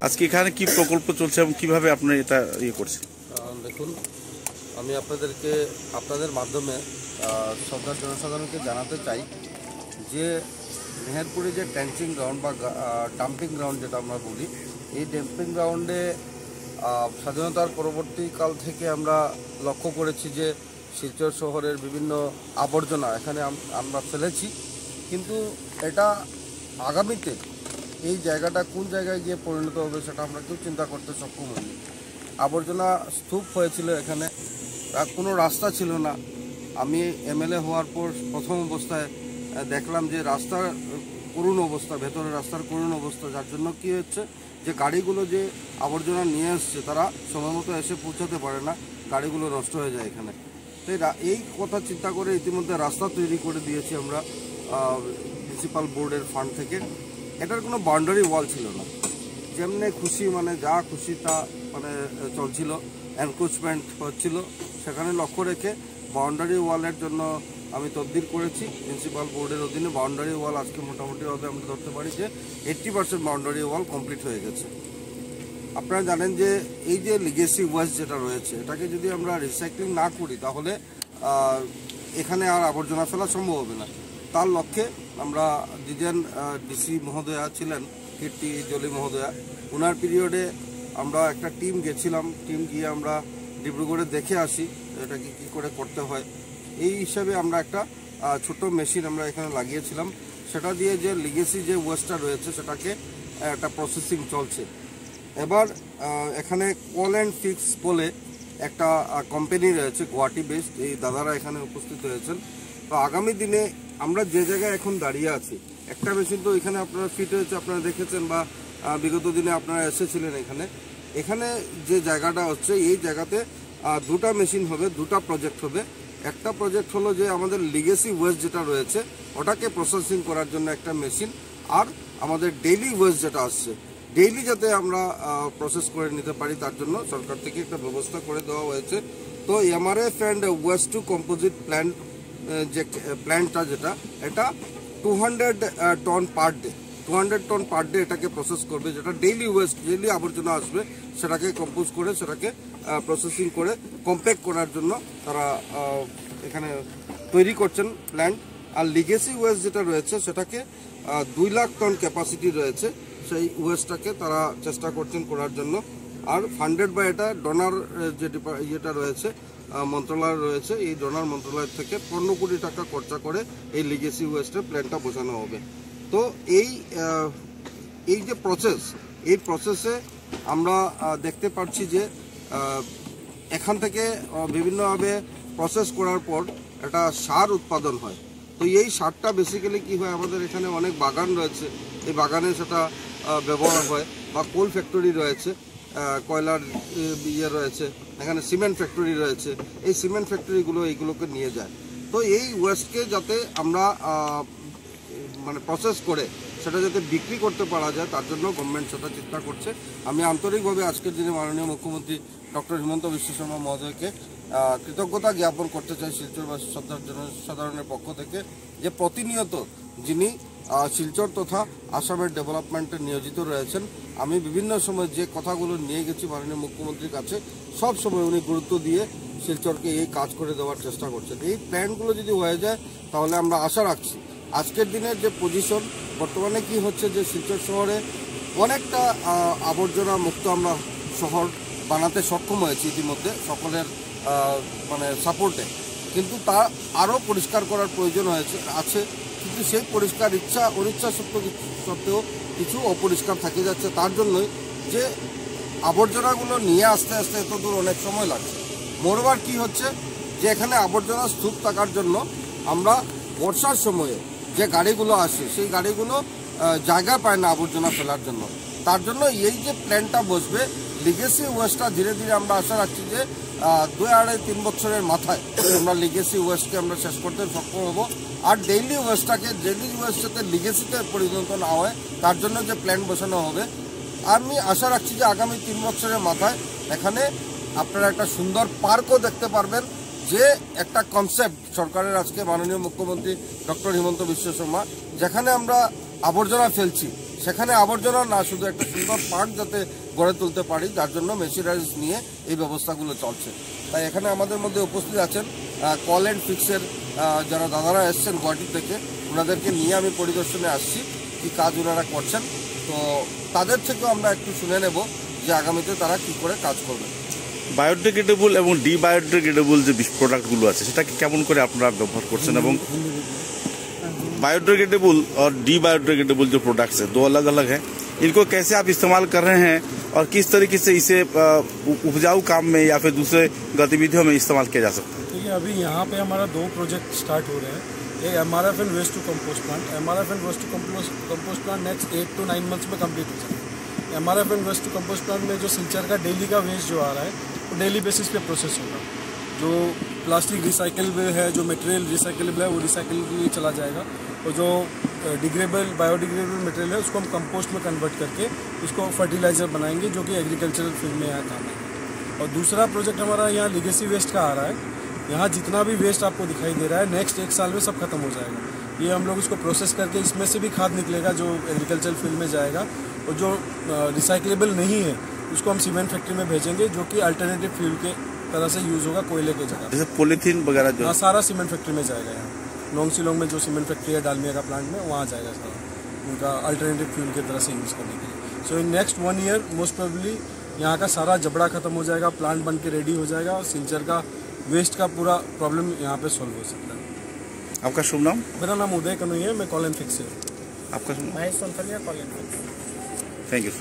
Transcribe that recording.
আজকে এখানে কি প্রকল্প চলছে এবং কিভাবে আপনারা এটা করছেন? দেখুন, আমি আপনাদের মাধ্যমে সরকার জনসাধারণকে জানাতে চাই যে মেহেরপুরে যে ট্যাঙ্কিং গ্রাউন্ড বা ডাম্পিং গ্রাউন্ড যেটা আমরা বলি, এই ডাম্পিং গ্রাউন্ডে স্বাধীনতার পরবর্তীকাল থেকে আমরা লক্ষ্য করেছি যে শিলচর শহরের বিভিন্ন আবর্জনা এখানে আমরা ফেলেছি, কিন্তু এটা আগামীতে এই জায়গাটা কোন জায়গায় গিয়ে পরিণত হবে সেটা আমরা কেউ চিন্তা করতে সক্ষম হইনি। আবর্জনা স্তূপ হয়েছিল, এখানে কোনো রাস্তা ছিল না। আমি এমএলএ হওয়ার পর প্রথম অবস্থায় দেখলাম যে রাস্তার করুণ অবস্থা, ভেতরের রাস্তার করুণ অবস্থা, যার জন্য কি হচ্ছে যে গাড়িগুলো যে আবর্জনা নিয়ে আসছে তারা সময় মতো এসে পৌঁছাতে পারে না, গাড়িগুলো নষ্ট হয়ে যায় এখানে। তো এই কথা চিন্তা করে ইতিমধ্যে রাস্তা তৈরি করে দিয়েছি আমরা মিউনিসিপ্যাল বোর্ডের ফান্ড থেকে। এটার কোনো বাউন্ডারি ওয়াল ছিল না, যেমনি খুশি মানে যা খুশি তা মানে চলছিল, এনক্রোচমেন্ট হচ্ছিল। সেখানে লক্ষ্য রেখে বাউন্ডারি ওয়ালের জন্য আমি তদবির করেছি মিউনিসিপ্যাল বোর্ডের অধীনে। বাউন্ডারি ওয়াল আজকে মোটামুটিভাবে আমরা ধরতে পারি যে 80% বাউন্ডারি ওয়াল কমপ্লিট হয়ে গেছে। আপনারা জানেন যে এই যে লিগেসি ওয়েস্ট যেটা রয়েছে, এটাকে যদি আমরা রিসাইক্লিং না করি তাহলে এখানে আর আবর্জনা ফেলা সম্ভব হবে না। তার লক্ষ্যে আমরা যিনি ডিসি মহোদয়া ছিলেন, কীর্তি জলি মহোদয়া, ওনার পিরিয়ডে আমরা একটা টিম গেছিলাম। টিম গিয়ে আমরা ডিব্রুগড়ে দেখে আসি এটাকে কী করে করতে হয়। এই হিসাবে আমরা একটা ছোট মেশিন আমরা এখানে লাগিয়েছিলাম, সেটা দিয়ে যে লিগেসি যে ওয়েস্টটা রয়েছে সেটাকে একটা প্রসেসিং চলছে। এবার এখানে কল অ্যান্ড ফিক্স বলে একটা কোম্পানি রয়েছে গুয়াহাটি বেসড, এই দাদারা এখানে উপস্থিত হয়েছেন। তো আগামী দিনে আমরা যে জায়গায় এখন দাঁড়িয়ে আছি, একটা মেশিন তো এখানে আপনারা ফিট হয়েছে, আপনারা দেখেছেন বা বিগত দিনে আপনারা এসেছিলেন এখানে যে জায়গাটা হচ্ছে, এই জায়গাতে দুটা মেশিন হবে, দুটা প্রজেক্ট হবে। একটা প্রজেক্ট হলো যে আমাদের লিগেসি ওয়েস্ট যেটা রয়েছে ওটাকে প্রসেসিং করার জন্য একটা মেশিন, আর আমাদের ডেইলি ওয়েস্ট যেটা আসছে ডেইলি যাতে আমরা প্রসেস করে নিতে পারি তার জন্য সরকার থেকে একটা ব্যবস্থা করে দেওয়া হয়েছে। তো MRF and waste to composite plant যে প্ল্যান্টটা যেটা, এটা 200 ton per day, 200 ton per day এটাকে প্রসেস করবে। যেটা ডেইলি ওয়েস্ট, ডেইলি আবর্জনা আসবে সেটাকে কম্পোজ করে সেটাকে প্রসেসিং করে কম্প্যাক্ট করার জন্য তারা এখানে তৈরি করছেন প্ল্যান্ট। আর লিগেসি ওয়েস্ট যেটা রয়েছে সেটাকে 2 লাখ টন ক্যাপাসিটি রয়েছে, সেই ওয়েস্টটাকে তারা চেষ্টা করছেন করার জন্য। আর ফান্ডেড বাই এটা ডোনার যে ইয়েটা রয়েছে, মন্ত্রণালয় রয়েছে, এই ডোনার মন্ত্রণালয় থেকে 15 কোটি টাকা খরচা করে এই লিগেসি ওয়েস্টের প্ল্যানটা বোঝানো হবে। তো এই যে প্রসেস, এই প্রসেসে আমরা দেখতে পাচ্ছি যে এখান থেকে বিভিন্নভাবে প্রসেস করার পর একটা সার উৎপাদন হয়। তো এই সারটা বেসিক্যালি কি হয়, আমাদের এখানে অনেক বাগান রয়েছে, এই বাগানে সেটা ব্যবহার হয়, বা কোল ফ্যাক্টরি রয়েছে, কয়লার ইয়ে রয়েছে, এখানে সিমেন্ট ফ্যাক্টরি রয়েছে, এই সিমেন্ট ফ্যাক্টরিগুলো এইগুলোকে নিয়ে যায়। তো এই ওয়েস্টকে যাতে আমরা মানে প্রসেস করে সেটা যাতে বিক্রি করতে পারা যায় তার জন্য গভর্নমেন্ট সেটা চিন্তা করছে। আমি আন্তরিকভাবে আজকের দিনে মাননীয় মুখ্যমন্ত্রী ডক্টর হিমন্ত বিশ্ব শর্মা মহোদয়কে কৃতজ্ঞতা জ্ঞাপন করতে চাই শিলচরবাসী জনসাধারণের পক্ষ থেকে, যে প্রতিনিয়ত যিনি শিলচর তথা আসামের ডেভেলপমেন্টে নিয়োজিত রয়েছেন। আমি বিভিন্ন সময় যে কথাগুলো নিয়ে গেছি মাননীয় মুখ্যমন্ত্রীর কাছে, সব সময় উনি গুরুত্ব দিয়ে শিলচরকে এই কাজ করে দেওয়ার চেষ্টা করছেন। এই প্ল্যানগুলো যদি হয়ে যায় তাহলে আমরা আশা রাখছি আজকের দিনের যে পজিশন বর্তমানে কি হচ্ছে, যে শিলচর শহরে অনেকটা আবর্জনা মুক্ত আমরা শহর বানাতে সক্ষম হয়েছি ইতিমধ্যে সকলের মানে সাপোর্টে, কিন্তু তা আরও পরিষ্কার করার প্রয়োজন আছে। কিন্তু সেই পরিষ্কার ইচ্ছা অনিচ্ছা সত্ত্বেও কিছু অপরিষ্কার থেকে যাচ্ছে। তার জন্যই যে আবর্জনাগুলো নিয়ে আসতে আসতে এত দূর অনেক সময় লাগছে। মোরবার কি হচ্ছে যে এখানে আবর্জনা স্তূপ থাকার জন্য আমরা বর্ষার সময়ে যে গাড়িগুলো আসে সেই গাড়িগুলো জায়গা পায় না আবর্জনা ফেলার জন্য। তার জন্য এই যে প্ল্যানটা বসবে লিগেসি ওয়েস্টটা ধীরে ধীরে আমরা আশা রাখছি যে 2-2.5-3 বছরের মাথায় আমরা লিগেসি ওয়েস্টকে আমরা শেষ করতে সক্ষম হব। আর ডেইলি ওয়েস্টটাকে, ডেইলি ওয়েস্ট যাতে লিগেসিতে পরিণত না হয় তার জন্য যে প্ল্যান বসানো হবে, আমি আশা রাখছি যে আগামী 3 বছরের মাথায় এখানে আপনারা একটা সুন্দর পার্কও দেখতে পারবেন। যে একটা কনসেপ্ট সরকারের আজকে মাননীয় মুখ্যমন্ত্রী ডক্টর হিমন্ত বিশ্ব শর্মা, যেখানে আমরা আবর্জনা ফেলছি সেখানে আবর্জনা না, শুধু একটা সুন্দর পার্ক যাতে গড়ে তুলতে পারি, যার জন্য মেশিনারিজ নিয়ে এই ব্যবস্থাগুলো চলছে। তাই এখানে আমাদের মধ্যে উপস্থিত আছেন কল অ্যান্ড ফিক্সের যারা দাদারা এসছেন গুয়াহাটি থেকে, ওনাদেরকে নিয়ে আমি পরিদর্শনে আসছি কি কাজ ওনারা করছেন। তো তাদের থেকেও আমরা একটু শুনে নেব যে আগামীতে তারা কি করে কাজ করবে। বায়োডিগ্রেডেবল এবং ডিবায়োডিগ্রেডেবল যে প্রোডাক্টগুলো আছে সেটাকে কেমন করে আপনারা ব্যবহার করছেন, এবং बायोडिग्रेडेबल और डीबायोडिग्रेडेबल जो प्रोडक्ट्स है दो अलग अलग हैं, इनको कैसे आप इस्तेमाल कर रहे हैं और किस तरीके से इसे उपजाऊ काम में या फिर दूसरे गतिविधियों में इस्तेमाल किया जा सकता है? देखिए, अभी यहाँ पे हमारा 2 प्रोजेक्ट स्टार्ट हो रहे हैं। एक MRF and waste to compost plant. MRF and waste to compost plant next 8 to 9 months में कंप्लीट हो जाएगा। MRF and waste to compost plant में जो सिल्चर का डेली का वेस्ट जो आ रहा है वो डेली बेसिस पे प्रोसेस होगा। जो प्लास्टिक रिसाइकलेबल है, जो मटेरियल रिसाइकलेबल है वो रिसाइकल के लिए चला जाएगा, और जो डिग्रेडेबल बायोडिग्रेडेबल मटेरियल है उसको हम कंपोस्ट में कन्वर्ट करके उसको फर्टिलाइज़र बनाएंगे, जो कि एग्रीकल्चरल फील्ड में यहाँ काम है। और दूसरा प्रोजेक्ट हमारा यहाँ लीगेसी वेस्ट का आ रहा है। यहाँ जितना भी वेस्ट आपको दिखाई दे रहा है नेक्स्ट 1 साल में सब खत्म हो जाएगा। ये हम लोग इसको प्रोसेस करके इसमें से भी खाद निकलेगा जो एग्रीकल्चरल फील्ड में जाएगा, और जो रिसाइकलेबल नहीं है उसको हम सीमेंट फैक्ट्री में भेजेंगे, जो कि अल्टरनेटिव फ्यूल के तरह से यूज़ होगा कोयले के जगह। जैसे पॉलीथीन वगैरह जो सारा सीमेंट फैक्ट्री में जाएगा। यहाँ लॉन्ग शिलोंग में जो सीमेंट फैक्ट्री है डालमिया का प्लांट में, वहाँ जाएगा सारा उनका अल्टरनेटिव फ्यूल की तरह से यूज़ करने के लिए। So in next 1 year most probably यहाँ का सारा जबड़ा खत्म हो जाएगा, प्लांट बन के रेडी हो जाएगा, और सिल्चर का वेस्ट का पूरा प्रॉब्लम यहाँ पे सॉल्व हो सकता है। आपका शुभ नाम? मेरा नाम उदय कनुई है, मैं कॉल एंड फिक्स है। आपका शुभ नाम? Mahesh Sonthalia, call and fix. Thank you.